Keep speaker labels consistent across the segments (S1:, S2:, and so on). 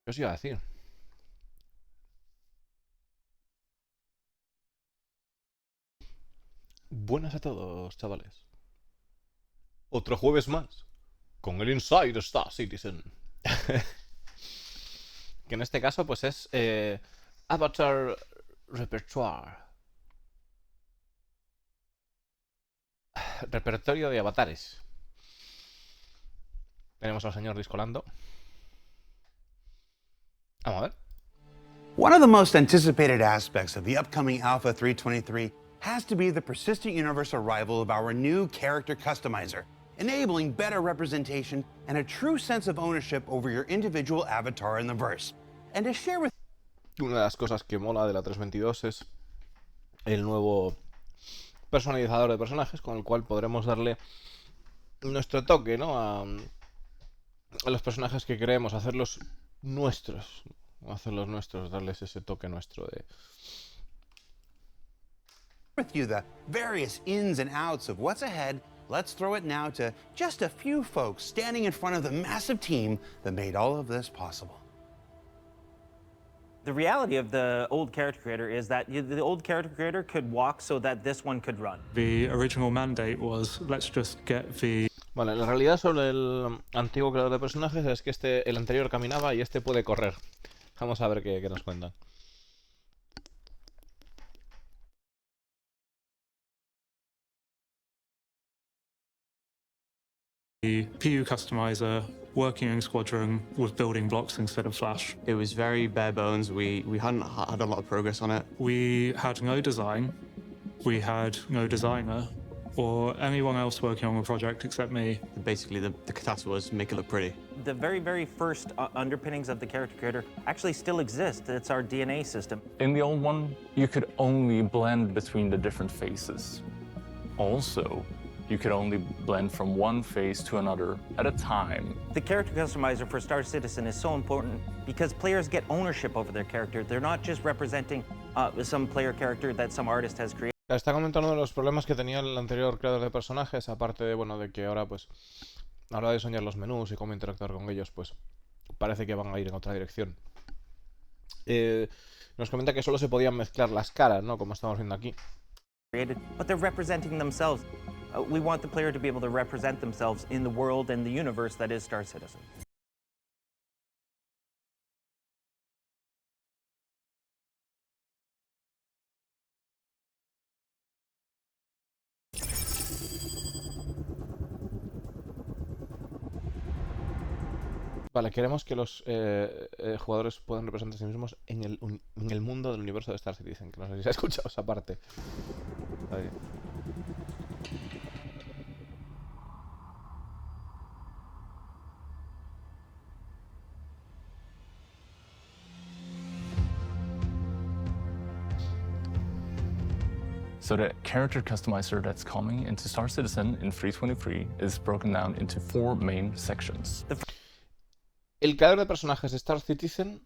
S1: ¿Qué os iba a decir? Buenas a todos, chavales. Otro jueves más con el Inside Star Citizen. Que en este caso pues es Avatar Repertoire. Repertorio de avatares. Tenemos al señor discolando. Vamos a ver.
S2: One of the most anticipated aspects of the upcoming Alpha 323 has to be the persistent universe arrival of our new character customizer, enabling better representation and a true sense of ownership over your individual avatar in the verse. And to share with
S1: Una de las cosas que mola de la 322 es el nuevo personalizador de personajes con el cual podremos darle nuestro toque, ¿no? A los personajes que queremos, hacerlos nuestros, darles ese toque nuestro de...
S2: with you the various ins and outs of what's ahead, let's throw it now to just a few folks standing in front of the massive team that made all of this possible.
S3: The reality of the old character creator is that the old character creator could walk so that this one could run.
S4: The original mandate was, let's just get the...
S1: Vale, la realidad sobre el antiguo creador de personajes es que el anterior caminaba y este puede correr. Vamos a ver qué nos cuentan.
S4: The PU customizer working in Squadron with building blocks instead of Flash.
S5: It was very bare bones. We hadn't had a lot of progress on it.
S4: We had no design, we had no designer, or anyone else working on the project except me.
S5: Basically, the catastrophe was make it look pretty.
S3: The very, very first underpinnings of the character creator actually still exist. It's our DNA system.
S6: In the old one, you could only blend between the different faces. Also, you could only blend from one face to another at a time.
S3: The character customizer for Star Citizen is so important because players get ownership over their character. They're not just representing some player character that some artist has created.
S1: Está comentando uno de los problemas que tenía el anterior creador de personajes, aparte de, bueno, de que ahora, pues, a la hora de diseñar los menús y cómo interactuar con ellos, pues, parece que van a ir en otra dirección. Nos comenta que solo se podían mezclar las caras, ¿no? Como estamos viendo aquí.
S3: But they're representing themselves. We want the player to be able to represent themselves in the world and the universe that is Star Citizen.
S1: Vale, queremos que los jugadores puedan representar a sí mismos en el mundo del universo de Star Citizen, que no sé si se ha escuchado esa parte. Ahí.
S6: So the character customizer that's coming into Star Citizen in 323 is broken down into 4 main sections.
S1: El creador de personajes de Star Citizen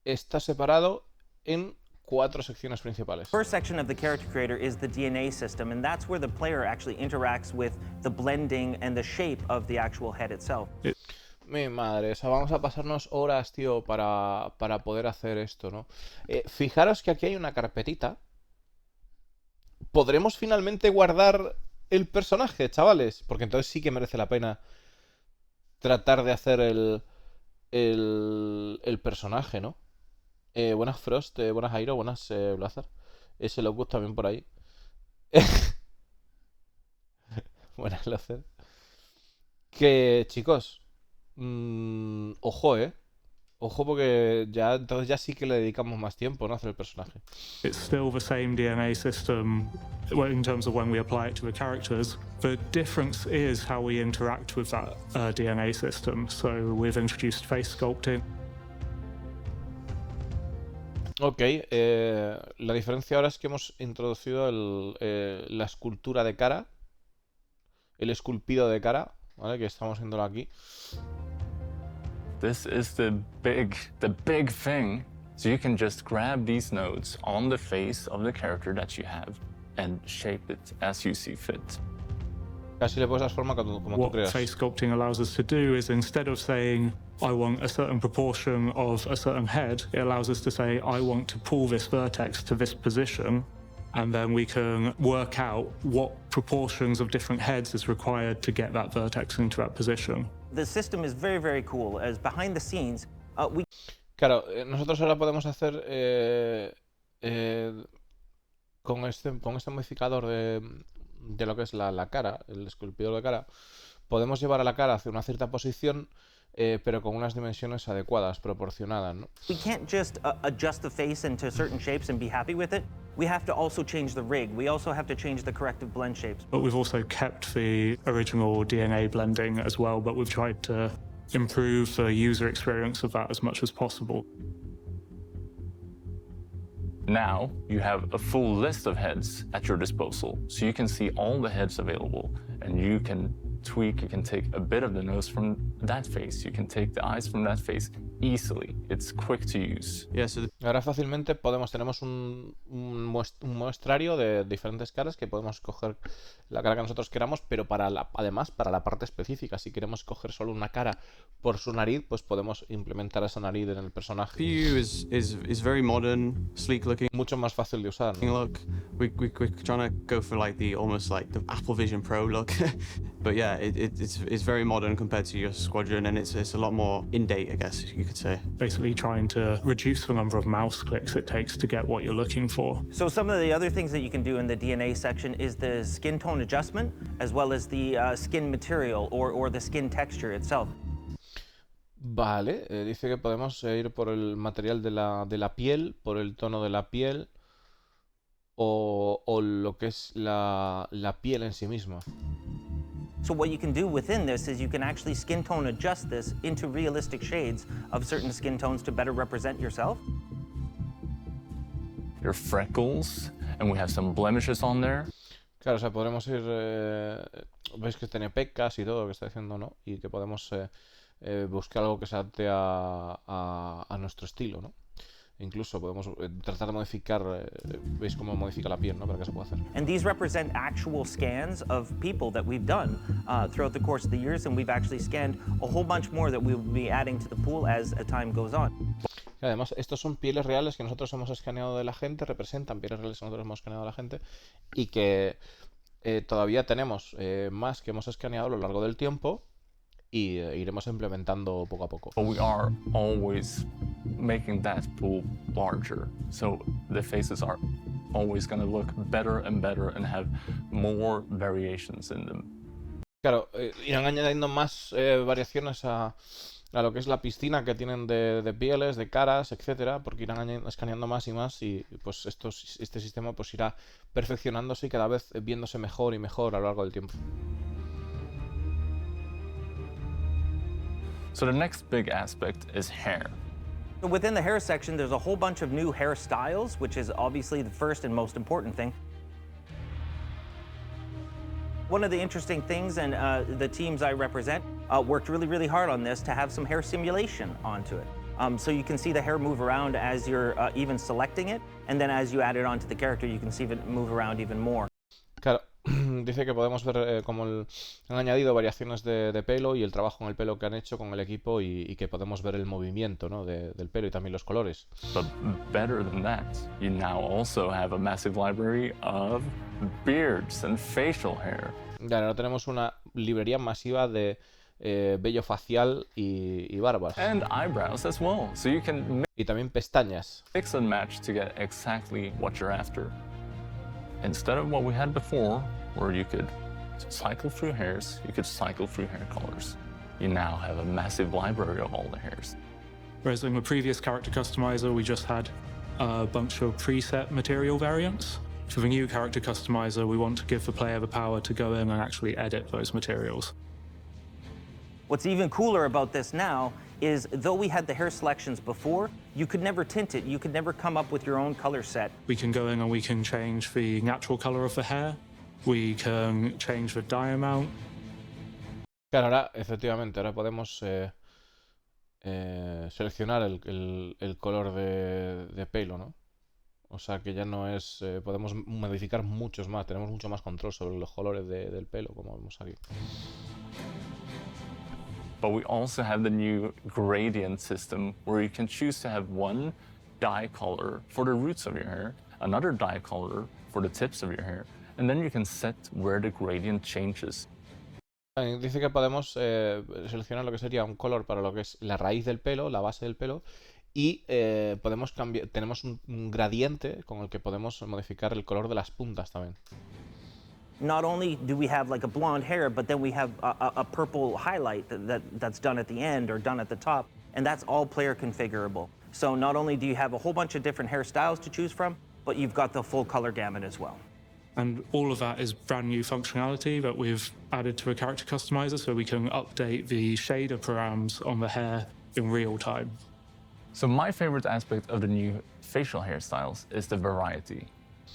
S1: está separado en 4 secciones principales.
S3: First section of the character creator is the DNA system, and that's where the player actually interacts with the blending and the shape of the actual head itself.
S1: Mi madre, o sea, vamos a pasarnos horas, tío, para poder hacer esto, ¿no? Fijaros que aquí hay una carpetita. ¿Podremos finalmente guardar el personaje, chavales? Porque entonces sí que merece la pena tratar de hacer el personaje, ¿no? Buenas Frost, buenas Airo, buenas Blazar. Ese Locus también por ahí. Buenas Láser. Que, chicos, ojo, Ojo, porque entonces ya sí que le dedicamos más tiempo, ¿no? A hacer el personaje.
S4: It's still the same DNA system in terms of when we apply it to the characters. The difference is how we interact with that DNA system. So we've introduced face sculpting.
S1: Ok, la diferencia ahora es que hemos introducido la escultura de cara, el esculpido de cara, ¿vale? Que estamos viéndolo aquí.
S6: This is the big thing. So you can just grab these nodes on the face of the character that you have and shape it as you see fit.
S1: Casi le puedes dar forma como tú
S4: What
S1: creas.
S4: face sculpting allows us to do is, instead of saying, I want a certain proportion of a certain head, it allows us to say, I want to pull this vertex to this position, and then we can work out what proportions of different heads is required to get that vertex into that position.
S3: The system is very, very cool, as behind the scenes, we
S1: Claro, nosotros ahora podemos hacer con este modificador de lo que es la cara, el esculpidor de cara, podemos llevar a la cara hacia una cierta posición, pero con unas dimensiones adecuadas, proporcionadas, ¿no?
S3: we can't just adjust the face into certain shapes and be happy with it. We have to also change the rig. We also have to change the corrective blend shapes.
S4: But we've also kept the original DNA blending as well, but we've tried to improve the user experience of that as much as possible.
S6: Now you have a full list of heads at your disposal, so you can see all the heads available, and you can tweak, you can take a bit of the nose from that face, you can take the eyes from that face easily. It's quick to use.
S5: Yeah, so
S1: Ahora fácilmente tenemos un muestrario de diferentes caras que podemos escoger la cara que nosotros queramos, pero además para la parte específica. Si queremos coger solo una cara por su nariz, pues podemos implementar esa nariz en el personaje.
S5: view is very modern, sleek looking
S1: Mucho más fácil de usar, ¿no?
S5: look. We're trying to go for like the almost like the Apple Vision Pro look, but yeah, it's very modern compared to your Squadron, and it's a lot more in date, I guess you could say.
S4: Basically trying to reduce the number of mouse clicks it takes to get what you're looking for.
S3: So some of the other things that you can do in the DNA section is the skin tone adjustment, as well as the skin material or the skin texture itself.
S1: Vale, dice que podemos ir por el material de la piel, por el tono de la piel o lo que es la piel en sí misma.
S3: So what you can do within this is you can actually skin tone adjust this into realistic shades of certain skin tones to better represent yourself.
S6: Your freckles, and we have some blemishes on there.
S1: Claro, o sea, podremos ir... veis que tiene pecas y todo lo que está diciendo, ¿no? Y que podemos buscar algo que se adapte a nuestro estilo, ¿no? Incluso podemos tratar de modificar, veis cómo modifica la piel, ¿no? Para que se pueda hacer.
S3: And these represent actual scans of people that we've done throughout the course of the years, and we've actually scanned a whole bunch more that we will be adding to the pool as time goes on.
S1: Y además, estos son pieles reales que nosotros hemos escaneado de la gente, representan pieles reales que nosotros hemos escaneado de la gente y que todavía tenemos más que hemos escaneado a lo largo del tiempo y iremos implementando poco a poco.
S6: But we are always making that pool larger, so the faces are always going to look better and better and have more variations in them.
S1: Claro, irán añadiendo más variaciones a lo que es la piscina que tienen de pieles, de caras, etcétera, porque irán escaneando más y más y pues este sistema pues irá perfeccionándose y cada vez viéndose mejor y mejor a lo largo del tiempo.
S6: So the next big aspect is hair.
S3: So within the hair section, there's a whole bunch of new hairstyles, which is obviously the first and most important thing. One of the interesting things, and the teams I represent worked really, really hard on this to have some hair simulation onto it. So you can see the hair move around as you're even selecting it, and then as you add it onto the character, you can see it move around even more.
S1: Claro, dice que podemos ver cómo han añadido variaciones de pelo y el trabajo en el pelo que han hecho con el equipo y que podemos ver el movimiento, ¿no? del pelo y también los colores.
S6: But better than that, you now also have a massive library of beards and facial hair.
S1: Claro, ahora tenemos una librería masiva de vello facial y barbas.
S6: And eyebrows as well, so you can
S1: Y también pestañas.
S6: mix and match to get exactly what you're after. Instead of what we had before, where you could cycle through hairs, you could cycle through hair colors. You now have a massive library of all the hairs.
S4: Whereas in the previous character customizer, we just had a bunch of preset material variants. For the new character customizer, we want to give the player the power to go in and actually edit those materials.
S3: What's even cooler about this now is, though we had the hair selections before, you could never tint it. You could never come up with your own color set.
S4: We can go in and we can change the natural color of the hair. We can change the dye amount.
S1: Claro, ahora, efectivamente, ahora podemos seleccionar el color de pelo, ¿no? O sea que ya no es... podemos modificar muchos más, tenemos mucho más control sobre los colores del pelo, como vemos aquí.
S6: But we also have the new gradient system where you can choose to have one dye color for the roots of your hair, another dye color for the tips of your hair, and then you can set where the gradient changes.
S1: Dice que podemos seleccionar lo que sería un color para lo que es la raíz del pelo, la base del pelo, y podemos cambiar, tenemos un gradiente con el que podemos modificar el color de las puntas también.
S3: Not only do we have like a blonde hair, but then we have a purple highlight that's done at the end or done at the top, and that's all player configurable. So not only do you have a whole bunch of different hairstyles to choose from, but you've got the full color gamut as well.
S4: And all of that is brand new functionality that we've added to a character customizer, so we can update the shader params on the hair in real time.
S6: So my favorite aspect of the new facial hairstyles is the variety.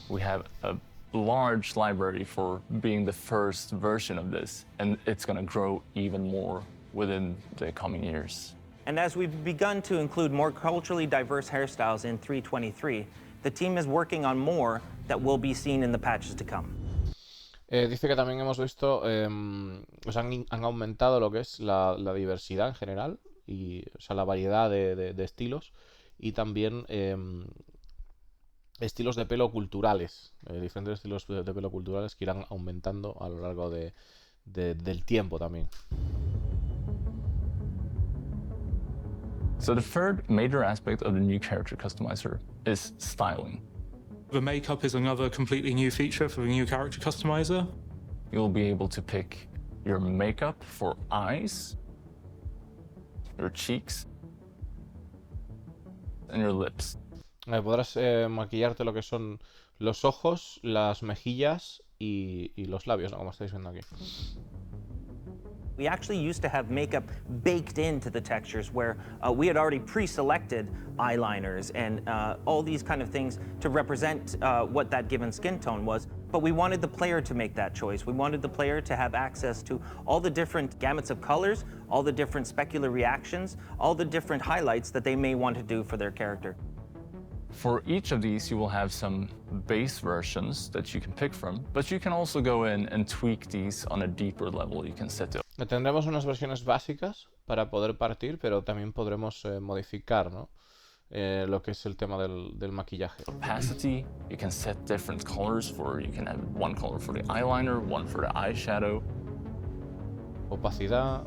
S6: We have a large library for being the first version of this, and it's going to grow even more within the coming years.
S3: And as we've begun to include more culturally diverse hairstyles in 3.23, the team is working on more that will be seen in the patches to come.
S1: Dice que también hemos visto, pues han aumentado lo que es la diversidad en general, y, o sea, la variedad de estilos, y también estilos de pelo culturales, diferentes estilos de pelo culturales que irán aumentando a lo largo del tiempo también.
S6: So the third major aspect of the new character customizer is styling.
S4: The makeup is another completely new feature for the new character customizer.
S6: You'll be able to pick your makeup for eyes, your cheeks, and your lips.
S1: Podrás maquillarte lo que son los ojos, las mejillas y los labios, ¿no? Como estáis viendo aquí.
S3: We actually used to have makeup baked into the textures where we had already pre-selected eyeliners and all these kind of things to represent what that given skin tone was. But we wanted the player to make that choice. We wanted the player to have access to all the different gamuts of colors, all the different specular reactions, all the different highlights that they may want to do for their character.
S6: For each of these, you will have some base versions that you can pick from, but you can also go in and tweak these on a deeper level. You can set it.
S1: Tendremos unas versiones básicas para poder partir, pero también podremos modificar, ¿no? Lo que es el tema del maquillaje.
S6: Opacity, you can set different colors for, you can have one color for the eyeliner, one for the eyeshadow.
S1: Opacidad,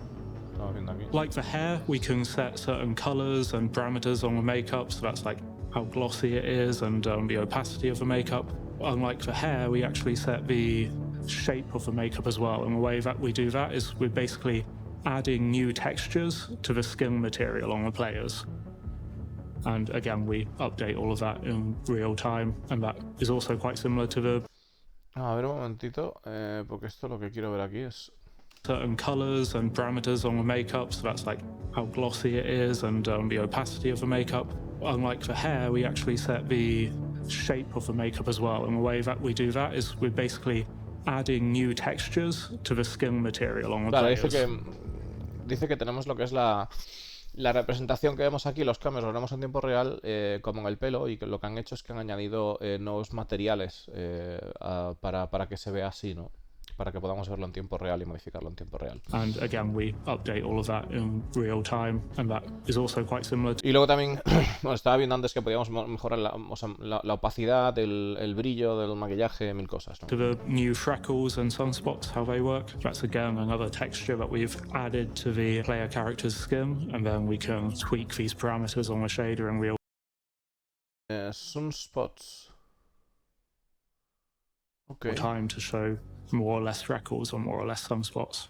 S1: estamos viendo aquí.
S4: Like the hair, we can set certain colors and parameters on the makeup, so that's like how glossy it is and the opacity of the makeup. Unlike the hair, we actually set the shape of the makeup as well, and the way that we do that is we're basically adding new textures to the skin material on the players. And again, we update all of that in real time, and that is also quite similar to the...
S1: A ver un momentito, porque esto lo que quiero ver aquí es...
S4: certain colors and parameters on the makeup, so that's like how glossy it is and the opacity of the makeup. Unlike the hair, we actually set the shape of the makeup as well, and the way that we do that is we're basically adding new textures to the skin material on the players.
S1: Dice que tenemos lo que es la representación que vemos aquí, los cambios los vemos en tiempo real, como en el pelo, y que lo que han hecho es que han añadido nuevos materiales para que se vea así, ¿no? Para que podamos verlo en tiempo real y modificarlo en tiempo real.
S4: And again, we update all of that in real time, and that is also quite similar to...
S1: Y luego también, bueno, estaba viendo antes que podíamos mejorar la opacidad, el brillo del maquillaje, mil cosas, ¿no?
S4: To the new freckles and sunspots, how they work. That's again another texture that we've added to the player character's skin, and then we can tweak these parameters on the shader in real
S1: Sunspots. Okay.
S4: time to show more or less freckles or more or less sunspots.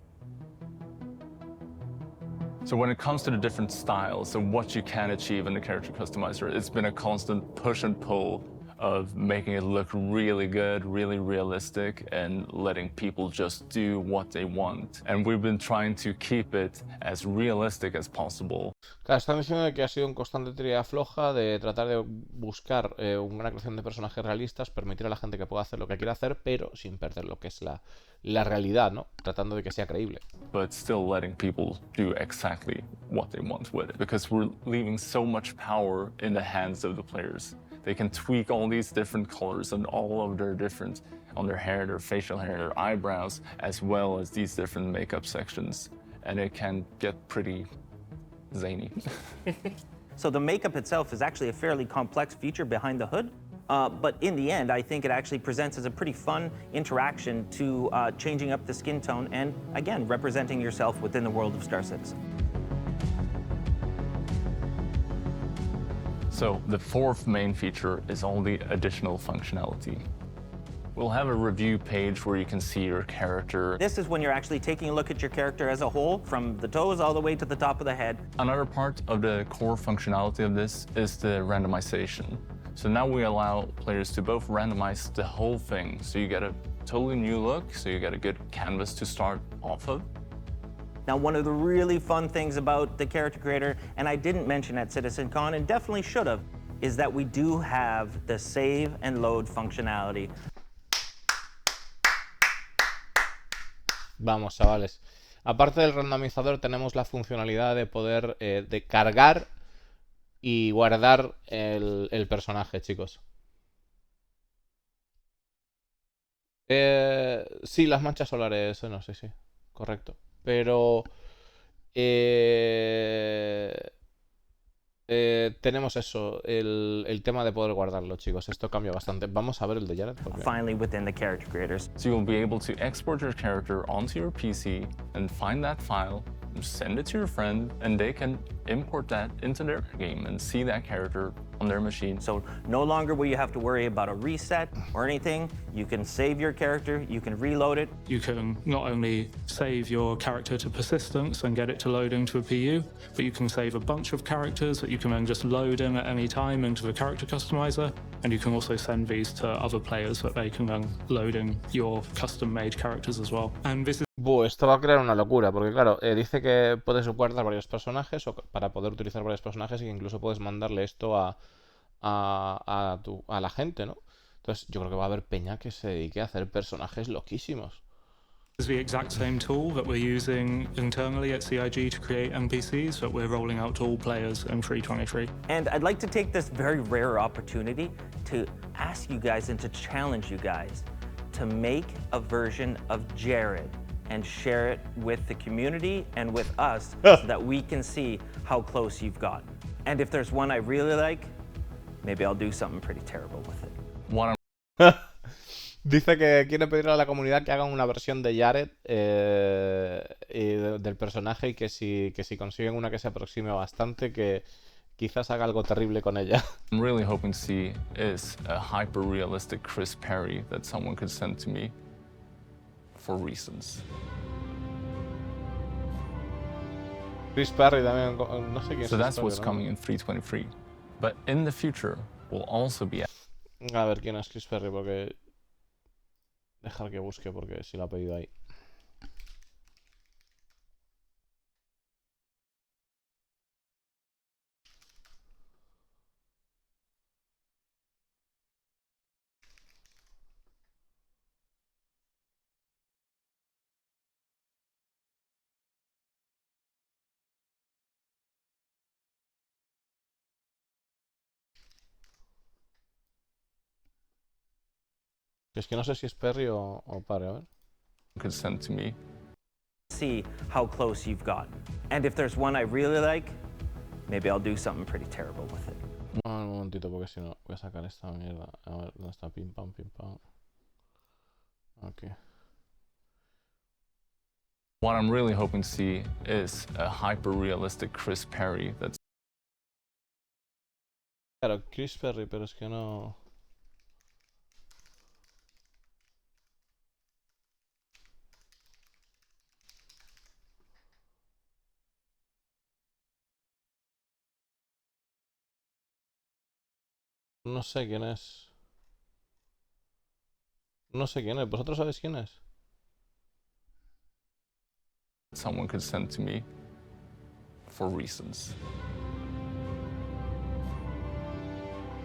S6: So when it comes to the different styles and what you can achieve in the character customizer, it's been a constant push and pull of making it look really good, really realistic, and letting people just do what they want. And we've been trying to keep it as realistic as possible.
S1: Claro, están diciendo que ha sido un constante tira floja de tratar de buscar una creación de personajes realistas, permitir a la gente que pueda hacer lo que quiera hacer, pero sin perder lo que es la realidad, ¿no? Tratando de que sea creíble.
S6: But still letting people do exactly what they want with it, because we're leaving so much power in the hands of the players. They can tweak all these different colors and all of their different, on their hair, their facial hair, their eyebrows, as well as these different makeup sections. And it can get pretty zany.
S3: So the makeup itself is actually a fairly complex feature behind the hood. But in the end, I think it actually presents as a pretty fun interaction to changing up the skin tone and, again, representing yourself within the world of Star Citizen.
S6: So the fourth main feature is all the additional functionality. We'll have a review page where you can see your character.
S3: This is when you're actually taking a look at your character as a whole, from the toes all the way to the top of the head.
S6: Another part of the core functionality of this is the randomization. So now we allow players to both randomize the whole thing, so you get a totally new look, so you get a good canvas to start off of.
S3: Now, one of the really fun things about the character creator, and I didn't mention at CitizenCon and definitely should have, is that we do have the save and load functionality.
S1: Vamos, chavales. Aparte del randomizador, tenemos la funcionalidad de poder de cargar y guardar el personaje, chicos. Sí, las manchas solares, no sé, sí, correcto. Pero tenemos eso, el tema de poder guardarlo, chicos. Esto cambia bastante. Vamos a ver el de Jared. Porque...
S3: Finally, within the character creators.
S6: So you'll be able to export your character onto your PC and find that file, send it to your friend, and they can import that into their game and see that character on their machine.
S3: So no longer will you have to worry about a reset or anything. You can save your character, you can reload it.
S4: You can not only save your character to persistence and get it to load into a PU, but you can save a bunch of characters that you can then just load in at any time into the character customizer. And you can also send these to other players that they can then load in your custom-made characters as well. And this is
S1: esto va a crear una locura, porque claro, dice que puedes guardar varios personajes o para poder utilizar varios personajes y que incluso puedes mandarle esto a la gente, ¿no? Entonces yo creo que va a haber peña que se dedique a hacer personajes loquísimos.
S4: is the exact same tool that we're using internally at CIG to create NPCs that we're rolling out to all players in 3.23.
S3: And I'd like to take this very rare opportunity to ask you guys and to challenge you guys to make a version of Jared and share it with the community and with us so that we can see how close you've gotten. And if there's one I really like, maybe I'll do something pretty terrible with it.
S6: What
S1: Dice que quiere pedirle a la comunidad que hagan una versión de Jared del personaje y que si consiguen una que se aproxime bastante, que quizás haga algo terrible con ella.
S6: I'm really hoping to see is a hyper-realistic Chris Perry that someone could send to me for reasons.
S1: Chris Perry también, no sé quién es.
S6: So that's
S1: Perry,
S6: what's
S1: ¿no?
S6: coming in 3.23. But in the future, we'll also be...
S1: A ver quién es Chris Perry, porque... Dejar que busque, porque si lo ha pedido ahí. Es que no sé si es Perry o Pare, a ver.
S6: could send to me.
S3: See how close you've gotten. And if there's one I really like, maybe I'll do something pretty terrible with it.
S1: Un momentito, porque si no voy a sacar esta mierda. A ver, ¿dónde está? Pim pam, pim pam. Ok.
S6: What I'm really hoping to see is a hyper-realistic Chris Perry that's...
S1: Claro, Chris Perry, pero es que no... No sé quién es. No sé quién es. ¿Vosotros sabéis quién es?
S6: someone could send to me for reasons.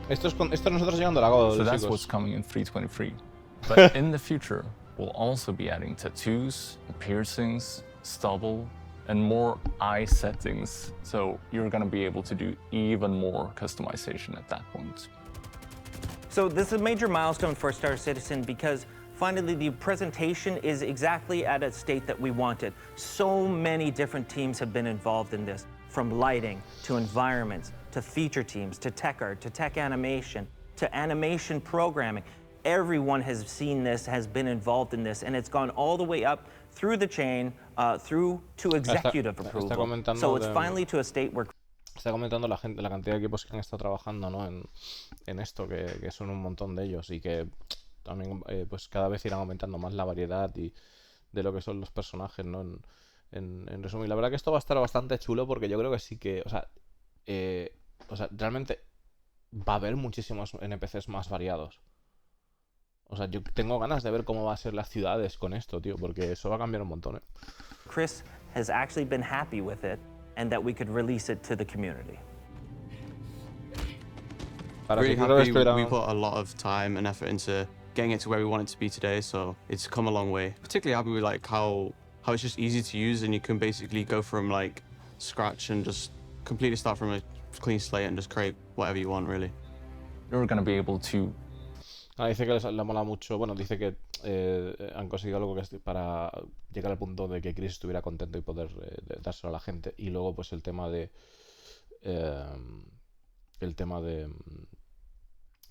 S1: Esto es nosotros llegando a la Gold,
S6: So that's
S1: chicos.
S6: what's coming in 3.23. But in the future, we'll also be adding tattoos, piercings, stubble, and more eye settings. So you're going to be able to do even more customization at that point.
S3: So this is a major milestone for Star Citizen because finally the presentation is exactly at a state that we wanted. So many different teams have been involved in this, from lighting to environments to feature teams to tech art to tech animation to animation programming. Everyone has seen this, has been involved in this, and it's gone all the way up through the chain, through to executive approval. So it's finally to a state where
S1: Está comentando la gente, la cantidad de equipos que han estado trabajando, ¿no? en esto, que son un montón de ellos y que también pues cada vez irán aumentando más la variedad y de lo que son los personajes, ¿no? En resumen, la verdad que esto va a estar bastante chulo porque yo creo que sí que, o sea, realmente va a haber muchísimos NPCs más variados. O sea, yo tengo ganas de ver cómo va a ser las ciudades con esto, tío, porque eso va a cambiar un montón, ¿eh?
S3: Chris has actually been happy with it and that we could release it to the community.
S5: Really happy. We put a lot of time and effort into getting it to where we want it to be today, so it's come a long way. Particularly happy with like how it's just easy to use and you can basically go from like scratch and just completely start from a clean slate and just create whatever you want, really.
S6: You're going to be able to.
S1: Dice que le mola mucho, bueno, dice que han conseguido algo que es para llegar al punto de que Chris estuviera contento y poder dárselo a la gente. Y luego pues el tema de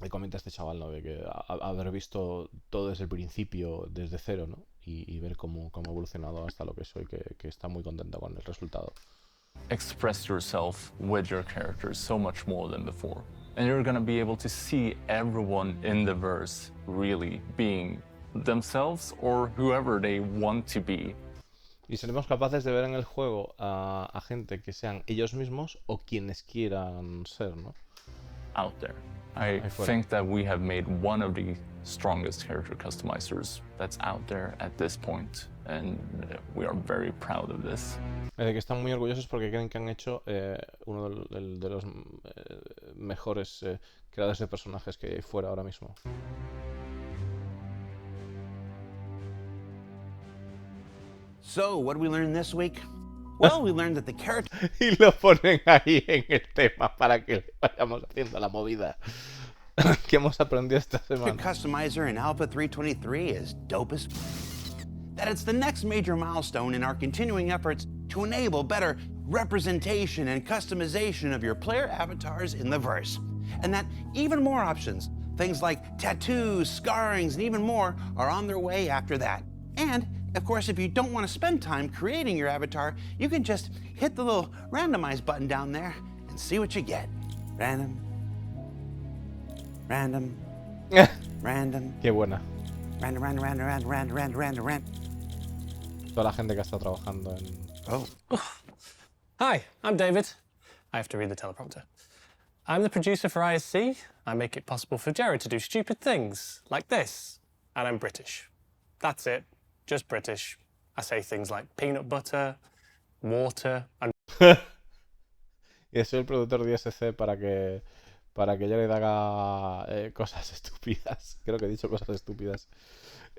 S1: comenta este chaval, ¿no? De que haber visto todo desde el principio, desde cero, ¿no? Y ver cómo ha evolucionado hasta lo que soy, que está muy contento con el resultado.
S6: Express yourself with your characters so much more than before. And you're gonna be able to see everyone in the verse really being themselves or whoever they want to be.
S1: Y seremos capaces de ver en el juego a gente que sean ellos mismos o quienes quieran ser, ¿no?
S6: Out there. I think that we have made one of the strongest character customizers that's out there at this point, and we are very proud of this.
S1: De que están muy orgullosos porque creen que han hecho uno de los mejores creadores de personajes que hay fuera ahora mismo.
S2: So, what did we learn this week? Well, we learned that the character
S1: Y lo ponen ahí en el tema para que vayamos haciendo la movida. ¿Qué hemos aprendido esta semana?
S2: customizer in Alpha 323 is dope as that it's the next major milestone in our continuing efforts to enable better representation and customization of your player avatars in the verse. And that even more options, things like tattoos, scarrings, and even more, are on their way after that. And, of course, if you don't want to spend time creating your avatar, you can just hit the little randomize button down there and see what you get. Random. Random. Random.
S1: Qué buena.
S2: Random.
S1: Toda la gente que ha estado trabajando en...
S2: Oh.
S7: Hi, I'm David. I have to read the teleprompter. I'm the producer for ISC. I make it possible for Jared to do stupid things like this. And I'm British. That's it. Just British. I say things like peanut butter, water, and...
S1: Y soy el productor de ISC para que Jared haga cosas estúpidas. Creo que he dicho cosas estúpidas.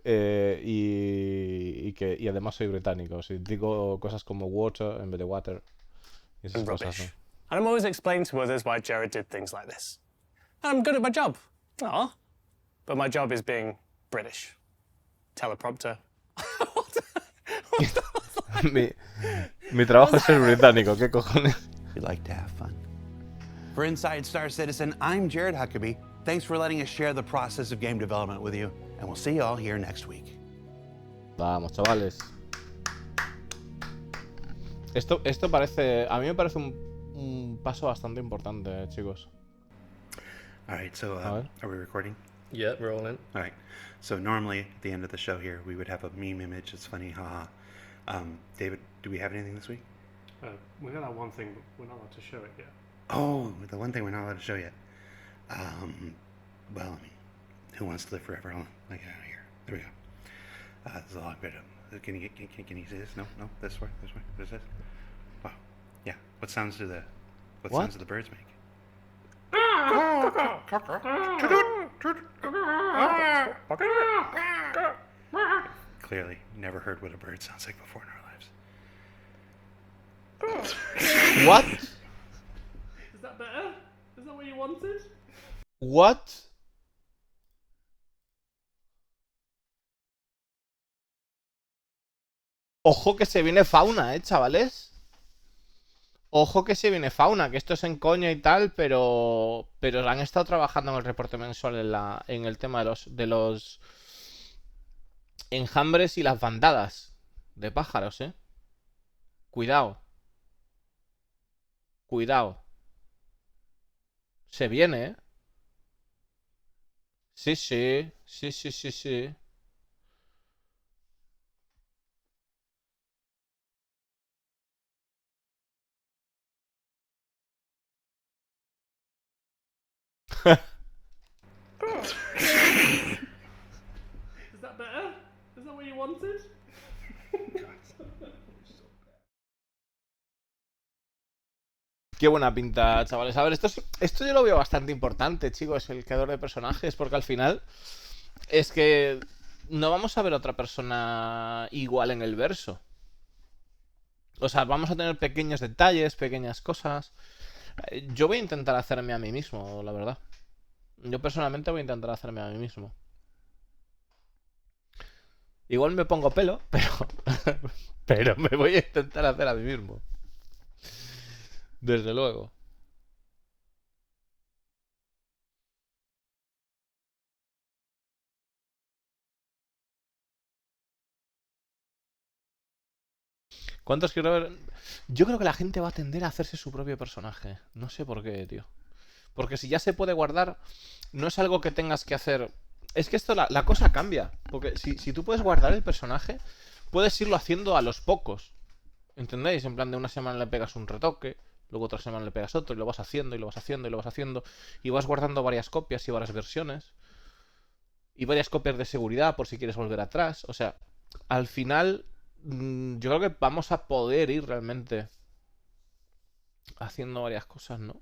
S1: Y además soy británico. Si digo cosas como water en vez de water. Y esas cosas, ¿no?
S7: And I'm always explaining to others why Jared did things like this. And I'm good at my job. Aw. But my job is being British. Teleprompter.
S1: mi trabajo es ser británico. ¿Qué cojones?
S2: We like to have fun. For Inside Star Citizen, I'm Jared Huckabee. Thanks for letting us share the process of game development with you. And we'll see you all here next week.
S1: Vamos, chavales. Esto parece... A mí me parece un paso bastante importante, chicos.
S8: All right, so are we recording?
S9: Yeah, we're all in.
S8: All right. So normally at the end of the show here, we would have a meme image. It's funny, haha. David, do we have anything this week?
S9: We're gonna have one thing, but we're not allowed to show it yet.
S8: Oh, the one thing we're not allowed to show yet. Well, I mean, who wants to live forever? Hold on, let me get out of here. There we go. There's a lot better. Can you see this? No, this way. What is this? Wow. Yeah. What sounds do the sounds do the birds make? Clearly, never heard what a bird sounds like before in our lives.
S1: What?
S9: Is that better? Is that what you wanted?
S1: What? Ojo que se viene fauna, chavales. Ojo que se viene fauna, que esto es en coña y tal, pero han estado trabajando en el reporte mensual en el tema de los enjambres y las bandadas de pájaros, Cuidado. Cuidado. Se viene, Sí, sí. Sí, sí, sí, sí.
S9: Is that better? Is that what you wanted?
S1: Qué buena pinta, chavales. A ver, esto yo lo veo bastante importante, chicos, el creador de personajes, porque al final es que no vamos a ver otra persona igual en el verso. O sea, vamos a tener pequeños detalles, pequeñas cosas. Yo voy a intentar hacerme a mí mismo, la verdad. Yo personalmente voy a intentar hacerme a mí mismo. Igual me pongo pelo, pero me voy a intentar hacer a mí mismo. Desde luego. ¿Cuántos quiero ver? Yo creo que la gente va a tender a hacerse su propio personaje. No sé por qué, tío. Porque si ya se puede guardar, no es algo que tengas que hacer. Es que esto, la cosa cambia. Porque si tú puedes guardar el personaje, puedes irlo haciendo a los pocos. ¿Entendéis? En plan, de una semana le pegas un retoque, luego otra semana le pegas otro, y lo vas haciendo, y lo vas haciendo, y lo vas haciendo. Y vas guardando varias copias y varias versiones. Y varias copias de seguridad por si quieres volver atrás. O sea, al final, yo creo que vamos a poder ir realmente haciendo varias cosas, ¿no?